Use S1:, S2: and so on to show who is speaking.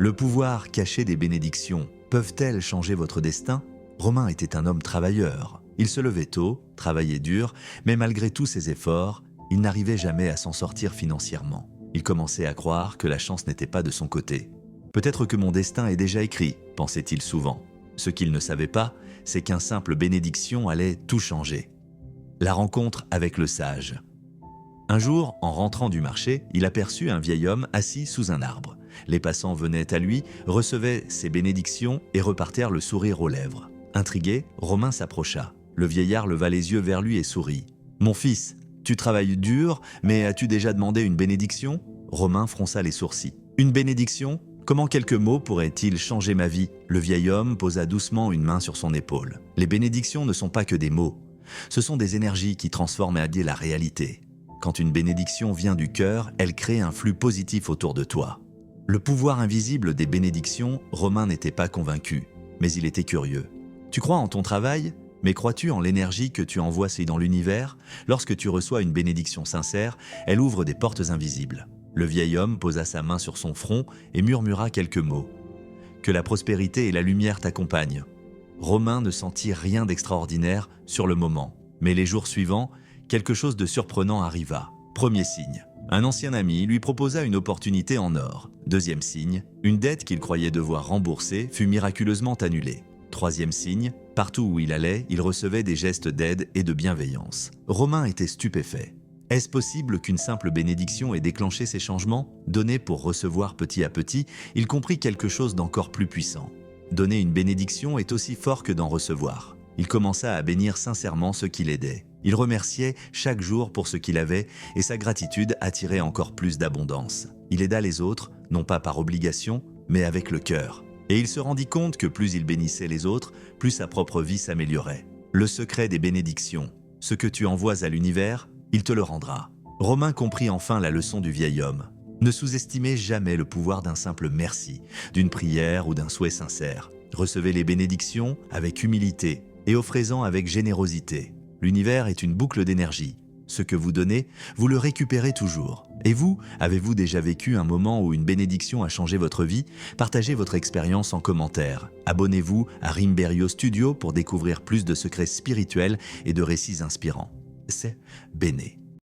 S1: Le pouvoir caché des bénédictions peuvent-elles changer votre destin? Romain était un homme travailleur. Il se levait tôt, travaillait dur, mais malgré tous ses efforts, il n'arrivait jamais à s'en sortir financièrement. Il commençait à croire que la chance n'était pas de son côté. Peut-être que mon destin est déjà écrit, pensait-il souvent. Ce qu'il ne savait pas, c'est qu'une simple bénédiction allait tout changer. La rencontre avec le sage. Un jour, en rentrant du marché, il aperçut un vieil homme assis sous un arbre. Les passants venaient à lui, recevaient ses bénédictions et repartèrent le sourire aux lèvres. Intrigué, Romain s'approcha. Le vieillard leva les yeux vers lui et sourit. « Mon fils, tu travailles dur, mais as-tu déjà demandé une bénédiction ?» Romain fronça les sourcils. « Une bénédiction ? Comment quelques mots pourraient-ils changer ma vie ?» Le vieil homme posa doucement une main sur son épaule. « Les bénédictions ne sont pas que des mots. Ce sont des énergies qui transforment et habillent la réalité. Quand une bénédiction vient du cœur, elle crée un flux positif autour de toi. » Le pouvoir invisible des bénédictions, Romain n'était pas convaincu, mais il était curieux. « Tu crois en ton travail ? Mais crois-tu en l'énergie que tu envoies dans l'univers ? Lorsque tu reçois une bénédiction sincère, elle ouvre des portes invisibles. » Le vieil homme posa sa main sur son front et murmura quelques mots. « Que la prospérité et la lumière t'accompagnent. » Romain ne sentit rien d'extraordinaire sur le moment, mais les jours suivants, quelque chose de surprenant arriva. Premier signe. Un ancien ami lui proposa une opportunité en or. Deuxième signe, une dette qu'il croyait devoir rembourser fut miraculeusement annulée. Troisième signe, partout où il allait, il recevait des gestes d'aide et de bienveillance. Romain était stupéfait. Est-ce possible qu'une simple bénédiction ait déclenché ces changements? Donner pour recevoir petit à petit, il comprit quelque chose d'encore plus puissant. Donner une bénédiction est aussi fort que d'en recevoir. Il commença à bénir sincèrement ceux qui l'aidaient. Il remerciait chaque jour pour ce qu'il avait et sa gratitude attirait encore plus d'abondance. Il aida les autres, non pas par obligation, mais avec le cœur. Et il se rendit compte que plus il bénissait les autres, plus sa propre vie s'améliorait. Le secret des bénédictions. Ce que tu envoies à l'univers, il te le rendra. Romain comprit enfin la leçon du vieil homme. Ne sous-estimez jamais le pouvoir d'un simple merci, d'une prière ou d'un souhait sincère. Recevez les bénédictions avec humilité et offrez-en avec générosité. L'univers est une boucle d'énergie. Ce que vous donnez, vous le récupérez toujours. Et vous, avez-vous déjà vécu un moment où une bénédiction a changé votre vie? Partagez votre expérience en commentaire. Abonnez-vous à Rimberio Studio pour découvrir plus de secrets spirituels et de récits inspirants. C'est Béné.